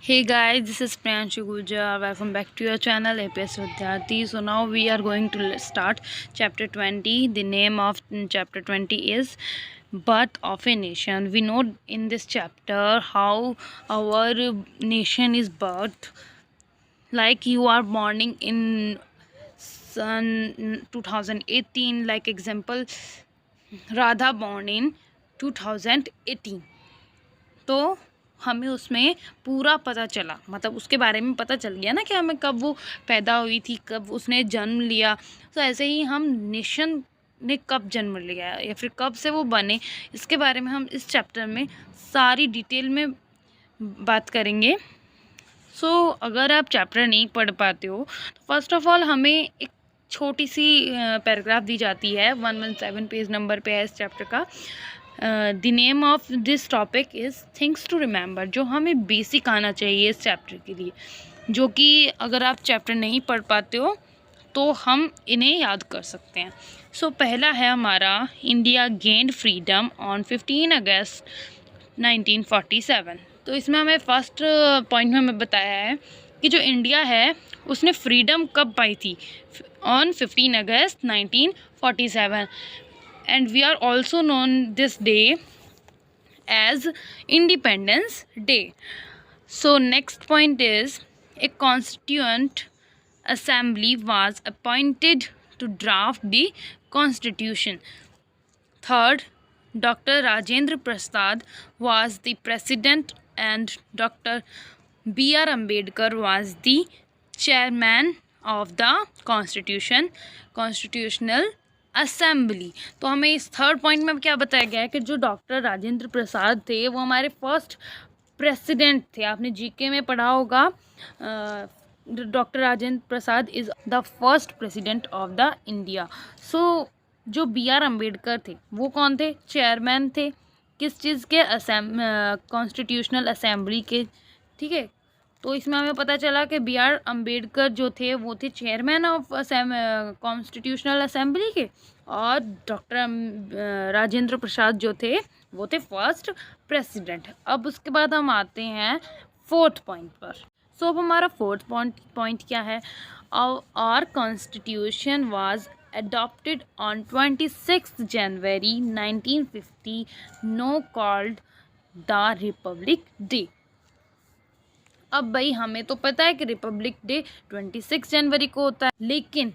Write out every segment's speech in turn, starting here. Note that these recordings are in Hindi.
Hey guys, this is Priyanshu Guja. Welcome back to your channel APS Vidyarthi. So now we are going to start chapter 20. The name of chapter 20 is Birth of a Nation. We know in this chapter how our nation is birthed. Like you are born in sun 2018. Like example, Radha born in 2018. तो हमें उसमें पूरा पता चला, मतलब उसके बारे में पता चल गया ना कि हमें कब वो पैदा हुई थी, कब उसने जन्म लिया। तो ऐसे ही हम नेशन ने कब जन्म लिया या फिर कब से वो बने, इसके बारे में हम इस चैप्टर में सारी डिटेल में बात करेंगे। अगर आप चैप्टर नहीं पढ़ पाते हो तो फर्स्ट ऑफ ऑल हमें एक छोटी सी पैराग्राफ दी जाती है, 117 पेज नंबर पे है इस चैप्टर का। The name of this topic is things to remember, जो हमें बेसिक आना चाहिए इस चैप्टर के लिए, जो कि अगर आप चैप्टर नहीं पढ़ पाते हो तो हम इन्हें याद कर सकते हैं। पहला है हमारा इंडिया गेन्ड फ्रीडम ऑन 15 अगस्त 1947। तो इसमें हमें फर्स्ट पॉइंट में हमें बताया है कि जो इंडिया है उसने फ्रीडम कब पाई थी, on 15 August 1947, and we are also known this day as Independence Day. So next point is a constituent assembly was appointed to draft the constitution. Third, Dr. Rajendra Prasad was the president and Dr. B.R. Ambedkar was the chairman of the constitutional assembly. तो हमें इस थर्ड पॉइंट में क्या बताया गया है कि जो डॉक्टर राजेंद्र प्रसाद थे वो हमारे फर्स्ट प्रेसिडेंट थे। आपने जीके में पढ़ा होगा, doctor Rajendra Prasad is the first president of the India. जो B.R. अम्बेडकर थे वो कौन थे, चेयरमैन थे किस चीज़ के, कॉन्स्टिट्यूशनल असेंबली के। ठीक है, तो इसमें हमें पता चला कि B.R. अम्बेडकर जो थे वो थे चेयरमैन ऑफ कॉन्स्टिट्यूशनल असेंबली के, और डॉक्टर राजेंद्र प्रसाद जो थे वो थे फर्स्ट प्रेसिडेंट। अब उसके बाद हम आते हैं फोर्थ पॉइंट पर। अब हमारा फोर्थ पॉइंट क्या है, our constitution was adopted on 26 January 1950, no called the Republic Day। अब भाई हमें तो पता है कि रिपब्लिक डे 26 जनवरी को होता है, लेकिन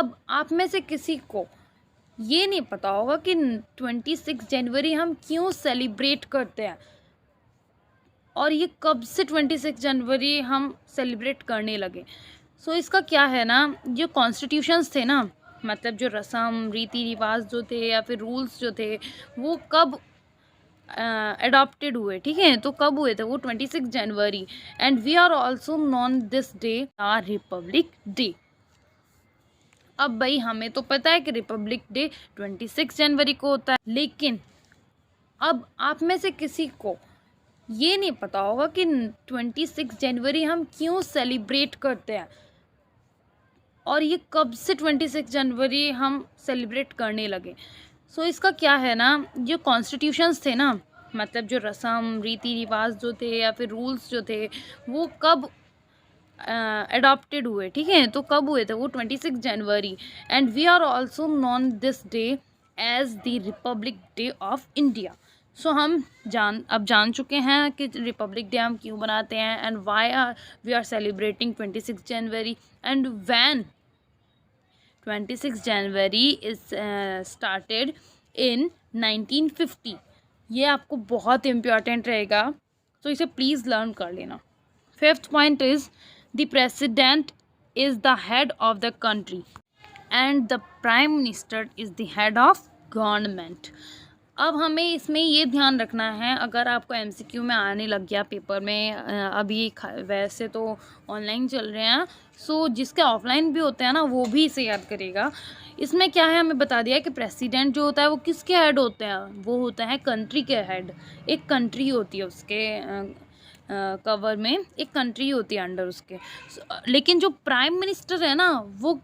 अब आप में से किसी को ये नहीं पता होगा कि 26 जनवरी हम क्यों सेलिब्रेट करते हैं और ये कब से 26 जनवरी हम सेलिब्रेट करने लगे। इसका क्या है ना, जो कॉन्स्टिट्यूशंस थे ना, मतलब जो रस्म रीति रिवाज जो थे या फिर रूल्स जो थे वो कब अडॉप्टेड हुए। ठीक है, तो कब हुए थे वो 26 जनवरी, and we are also known this day are republic day. अब भाई हमें तो पता है कि रिपब्लिक डे 26 जनवरी को होता है, लेकिन अब आप में से किसी को ये नहीं पता होगा कि 26 जनवरी हम क्यों सेलिब्रेट करते हैं और ये कब से 26 जनवरी हम सेलिब्रेट करने लगे। इसका क्या है ना, जो कॉन्स्टिट्यूशंस थे ना, मतलब जो रस्म रीति रिवाज जो थे या फिर रूल्स जो थे वो कब अडॉप्टेड हुए। ठीक है, तो कब हुए थे वो 26 जनवरी, and we are also known this day as the republic day of India. हम अब जान चुके हैं कि रिपब्लिक डे हम क्यों बनाते हैं, and why we are celebrating 26 January, and when 26 January is started in 1950। ये आपको बहुत इम्पोर्टेंट रहेगा, तो इसे प्लीज़ लर्न कर लेना। Fifth point is the president is the head of the country and the prime minister is the head of government. अब हमें इसमें ये ध्यान रखना है, अगर आपको MCQ में आने लग गया पेपर में, अभी वैसे तो ऑनलाइन चल रहे हैं, जिसके ऑफलाइन भी होते हैं ना वो भी इसे याद करेगा। इसमें क्या है, हमें बता दिया कि प्रेसिडेंट जो होता है वो किसके हेड होते हैं, वो होते हैं कंट्री के हेड। एक कंट्री होती है उसके कवर में, एक कंट्री होती है अंडर उसके। लेकिन जो प्राइम मिनिस्टर है ना वो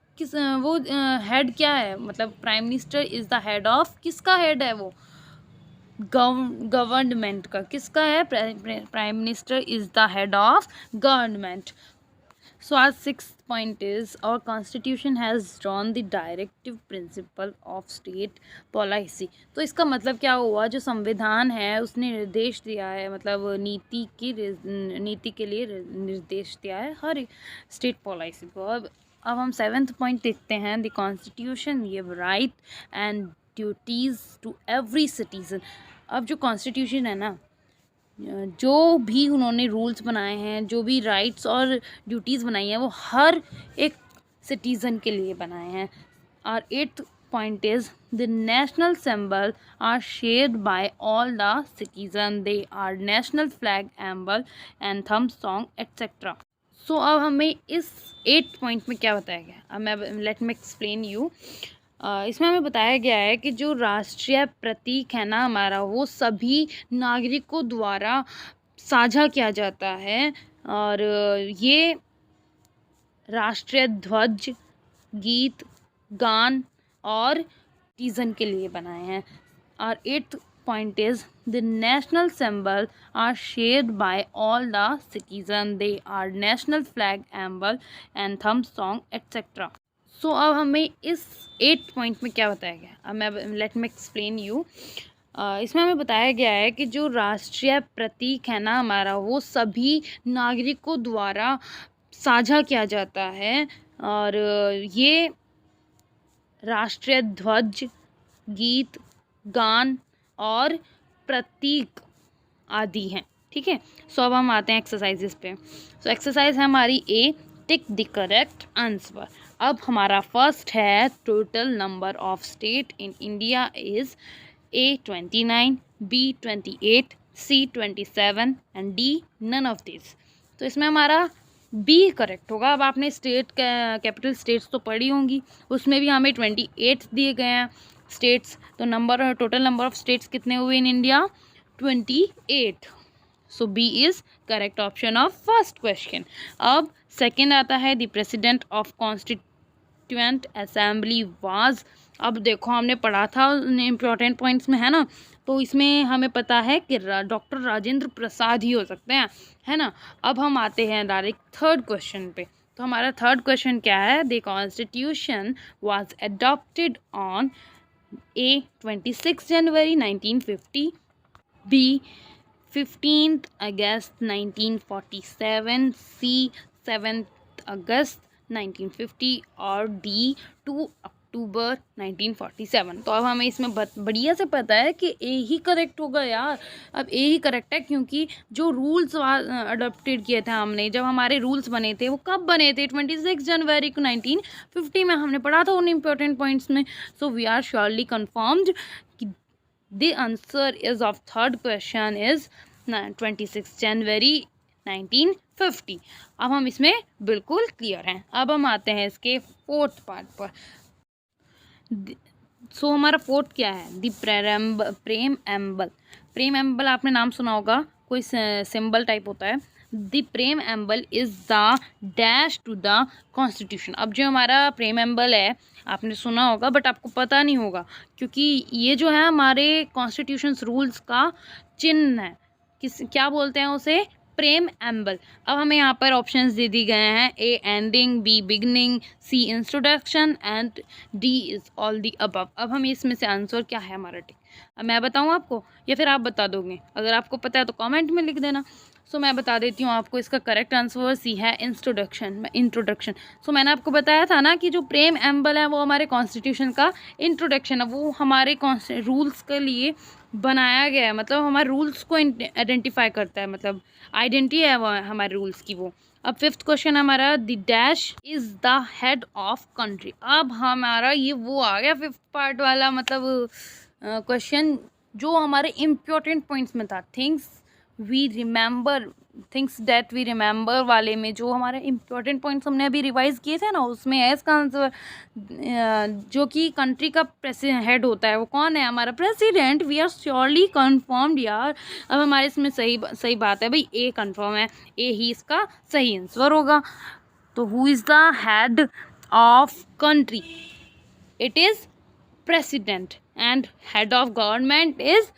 हेड क्या है, मतलब prime minister is the head of, किसका हेड है वो, गवर्नमेंट का, किसका है? Prime minister is the head of government. So our sixth point is our constitution has drawn the directive principle of state policy. तो इसका मतलब क्या हुआ? जो संविधान है उसने निर्देश दिया है, मतलब नीति के लिए निर्देश दिया है हर स्टेट पॉलिसी को. अब हम सेवेंथ पॉइंट देखते हैं. The constitution give right and duties to every citizen. अब जो कॉन्स्टिट्यूशन है ना, जो भी उन्होंने रूल्स बनाए हैं, जो भी राइट्स और ड्यूटीज़ बनाई हैं, वो हर एक सिटीज़न के लिए बनाए हैं. और eighth point is the national symbol are shared by all the citizen. They are national flag, emblem, anthem, song etcetera. So अब हमें इस 8 पॉइंट में क्या बताया गया? अब मैं लेट मी एक्सप्लेन यू. इसमें हमें बताया गया है कि जो राष्ट्रीय प्रतीक है ना हमारा, वो सभी नागरिकों द्वारा साझा किया जाता है. और ये राष्ट्रीय ध्वज, गीत, गान और सीजन के लिए बनाए हैं. और eighth point is the national symbol are shared by all the citizen. They are national flag, emblem, anthem, song etcetera. So अब हमें इस 8 पॉइंट में क्या बताया गया? अब मैं लेट मी एक्सप्लेन यू. इसमें हमें बताया गया है कि जो राष्ट्रीय प्रतीक है ना हमारा, वो सभी नागरिकों द्वारा साझा किया जाता है. और ये राष्ट्रीय ध्वज, गीत, गान और प्रतीक आदि हैं. ठीक है. सो अब हम आते हैं एक्सरसाइजेस पे. सो एक्सरसाइज है हमारी ए, टिक द करेक्ट आंसर. अब हमारा फर्स्ट है total number of state in India is A 29, B 28, C 27 and D none of this. तो इसमें हमारा B करेक्ट होगा. अब आपने स्टेट कैपिटल स्टेट्स तो पढ़ी होंगी, उसमें भी हमें 28 दिए गए हैं स्टेट्स. तो टोटल नंबर ऑफ स्टेट्स कितने हुए in India? 28. So B is correct option of first question. अब सेकेंड आता है the president of constituent assembly was. अब देखो हमने पढ़ा था इम्पोर्टेंट पॉइंट्स में, है ना. तो इसमें हमें पता है कि डॉक्टर राजेंद्र प्रसाद ही हो सकते हैं, है ना. अब हम आते हैं डायरेक्ट थर्ड क्वेश्चन पे. तो हमारा थर्ड क्वेश्चन क्या है? The constitution was adopted on A 26 January 1950, B 15th August 1947, C 7th अगस्त 1950 और D 2 अक्टूबर 1947. तो अब हमें इसमें बढ़िया से पता है कि ए ही करेक्ट होगा यार. अब ए ही करेक्ट है क्योंकि जो रूल्स अडॉप्टेड किए थे हमने, जब हमारे रूल्स बने थे वो कब बने थे? 26 जनवरी को 1950 में हमने पढ़ा था उन इम्पोर्टेंट पॉइंट्स में. So we are surely confirmed कि the answer is of third question is 26 January 1950. अब हम इसमें बिल्कुल क्लियर हैं. अब हम आते हैं इसके फोर्थ पार्ट पर. सो हमारा फोर्थ क्या है? द प्रेम एम्बल. प्रेम एम्बल आपने नाम सुना होगा, कोई सिंबल टाइप होता है. The preamble is the dash to the constitution. अब जो हमारा प्रेम एम्बल है आपने सुना होगा बट आपको पता नहीं होगा, क्योंकि ये जो है हमारे कॉन्स्टिट्यूशन रूल्स का चिन्ह है. क्या बोलते हैं उसे? प्रेम एम्बल. अब हमें यहाँ पर ऑप्शंस दे दी गए हैं. A ending, B beginning, C introduction and D is all the above. अब हम इसमें से आंसर क्या है हमारा टिक? अब मैं बताऊँ आपको या फिर आप बता दोगे? अगर आपको पता है तो कमेंट में लिख देना. सो मैं बता देती हूँ आपको. इसका करेक्ट आंसर सी है इंट्रोडक्शन. सो मैंने आपको बताया था ना कि जो प्रेम एम्बल है वो हमारे कॉन्स्टिट्यूशन का इंट्रोडक्शन है. वो हमारे रूल्स के लिए बनाया गया है, मतलब हमारे रूल्स को आइडेंटिफाई करता है, मतलब आइडेंटिटी है वो हमारे रूल्स की वो. अब फिफ्थ क्वेश्चन हमारा the dash is the head of country. अब हमारा ये वो आ गया फिफ्थ पार्ट वाला, मतलब क्वेश्चन जो हमारे इम्पोर्टेंट पॉइंट्स में था. थिंग्स दैट वी रिमेंबर वाले में जो हमारे इम्पोर्टेंट पॉइंट्स हमने अभी रिवाइज किए थे ना, उसमें है इसका आंसर जो कि कंट्री का हेड होता है वो कौन है? हमारा president. We are surely confirmed यार. अब हमारे इसमें सही बात है भाई, ए कन्फर्म है, ए ही इसका सही आंसर होगा. तो who is the head of country? It is president. And head of government is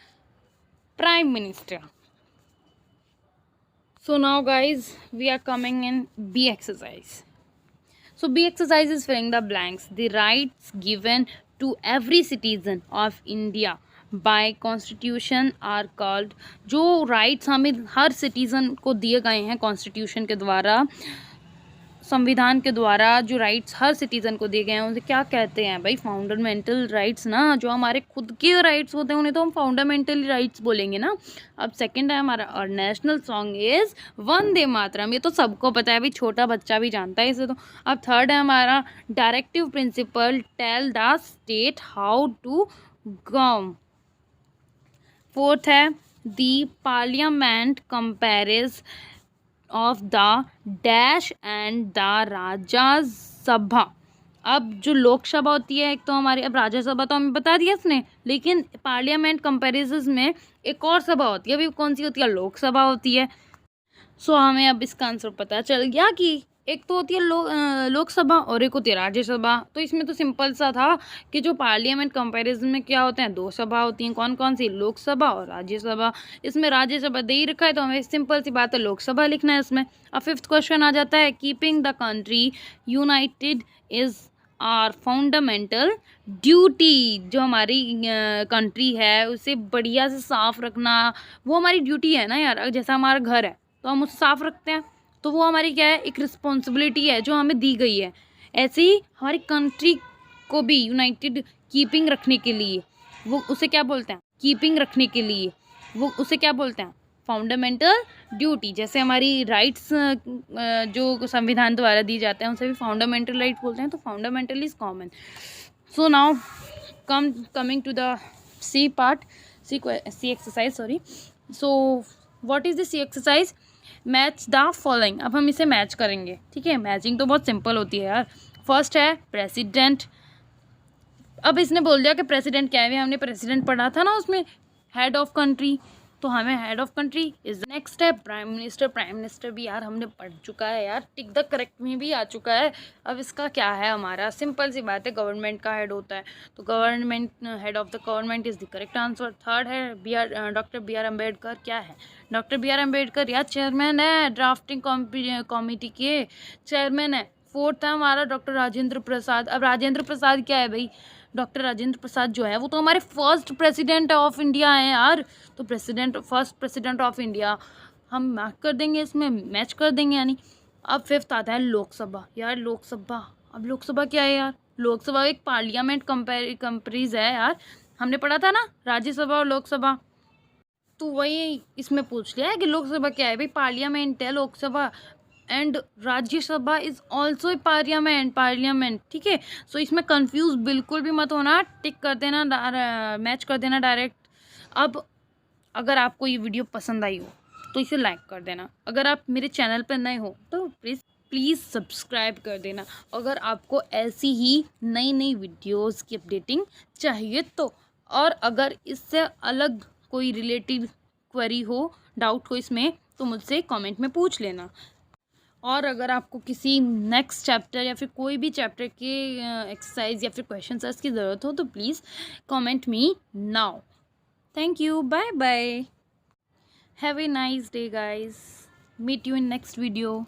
Prime Minister. So now guys, we are coming in B exercise. So B exercise is filling the blanks. The rights given to every citizen of India by Constitution are called. जो rights हमें हर citizen को दिए गए हैं Constitution के द्वारा, संविधान के द्वारा जो राइट्स हर सिटीज़न को दिए गए हैं उसे क्या कहते हैं भाई? फाउंडामेंटल राइट्स ना। जो हमारे खुद के राइट्स होते हैं उन्हें तो हम फाउंडामेंटल राइट्स बोलेंगे ना। अब सेकंड है हमारा, और national song is Vande Mataram. ये तो सबको पता है भाई, छोटा बच्चा भी जानता है इसे तो। अब थर्ड है हमारा, directive principle tell the state how to govern. Fourth है, the parliament compares of the dash and the Rajya Sabha. अब जो लोकसभा होती है एक तो हमारी, अब राज्यसभा तो हमें बता दिया इसने, लेकिन पार्लियामेंट कंपैरिजन में एक और सभा होती है। अभी कौन सी होती है? लोकसभा होती है। सो हमें अब इसका आंसर पता चल गया कि एक तो होती है लोकसभा और एक होती है राज्यसभा। तो इसमें तो सिंपल सा था कि जो पार्लियामेंट कंपैरिजन में क्या होते हैं, दो सभा होती हैं। कौन कौन सी? लोकसभा और राज्यसभा। इसमें राज्यसभा दे ही रखा है तो हमें सिंपल सी बात है लोकसभा लिखना है इसमें। अब फिफ्थ क्वेश्चन आ जाता है, keeping the country united is our fundamental duty. जो हमारी कंट्री है उसे बढ़िया से साफ रखना वो हमारी ड्यूटी है ना यार। जैसा हमारा घर है तो हम उसे साफ रखते हैं, तो वो हमारी क्या है? एक रिस्पॉन्सिबिलिटी है जो हमें दी गई है। ऐसे ही हमारी कंट्री को भी यूनाइटेड कीपिंग रखने के लिए वो उसे क्या बोलते हैं? कीपिंग रखने के लिए वो उसे क्या बोलते हैं? फाउंडामेंटल ड्यूटी। जैसे हमारी राइट्स जो संविधान द्वारा दी जाते हैं उसे भी फाउंडामेंटल राइट्स बोलते हैं। तो fundamental is common. So now coming to the C part, C exercise, sorry. So what is the C exercise? Match the following. अब हम इसे मैच करेंगे, ठीक है। मैचिंग तो बहुत सिंपल होती है यार। फर्स्ट है प्रेसिडेंट। अब इसने बोल दिया कि प्रेसिडेंट क्या है, हमने प्रेसिडेंट पढ़ा था ना उसमें, हेड ऑफ कंट्री, तो हमें head of country is. Next है प्राइम मिनिस्टर। प्राइम मिनिस्टर भी यार हमने पढ़ चुका है यार, टिक द करेक्ट में भी आ चुका है। अब इसका क्या है? हमारा सिंपल सी बात है, गवर्नमेंट का हेड होता है, तो government, head of the government is the correct answer. Third है डॉक्टर बी आर अम्बेडकर। क्या है? डॉक्टर बी आर अम्बेडकर यार चेयरमैन है, ड्राफ्टिंग कमेटी के चेयरमैन है। फोर्थ है हमारा डॉक्टर राजेंद्र प्रसाद। अब राजेंद्र प्रसाद क्या है भाई? डॉक्टर राजेंद्र प्रसाद जो है वो तो हमारे फर्स्ट प्रेसिडेंट ऑफ इंडिया हैं यार। तो फर्स्ट प्रेसिडेंट ऑफ इंडिया हम मैच कर देंगे, इसमें मैच कर देंगे यानी। अब फिफ्थ आता है लोकसभा। यार लोकसभा, अब लोकसभा क्या है यार? लोकसभा एक पार्लियामेंट कंपैरिज है यार। हमने पढ़ा था ना राज्यसभा और लोकसभा, तो वही इसमें पूछ लिया है कि लोकसभा क्या है भाई? पार्लियामेंट है Lok Sabha, and Rajya Sabha is also parliament, ठीक है। सो इसमें कंफ्यूज बिल्कुल भी मत होना, टिक कर देना, मैच कर देना डायरेक्ट। अब अगर आपको ये वीडियो पसंद आई हो तो इसे लाइक कर देना। अगर आप मेरे चैनल पर नए हो तो प्लीज़ सब्सक्राइब कर देना। अगर आपको ऐसी ही नई नई वीडियोस की अपडेटिंग चाहिए तो, और अगर इससे अलग कोई रिलेटेड क्वेरी हो, डाउट हो इसमें, तो मुझसे कमेंट में पूछ लेना। और अगर आपको किसी नेक्स्ट चैप्टर या फिर कोई भी चैप्टर के एक्सरसाइज या फिर क्वेश्चन आंसर्स की ज़रूरत हो तो please comment me now. Thank you, bye bye, have a nice day guys, meet you in next video.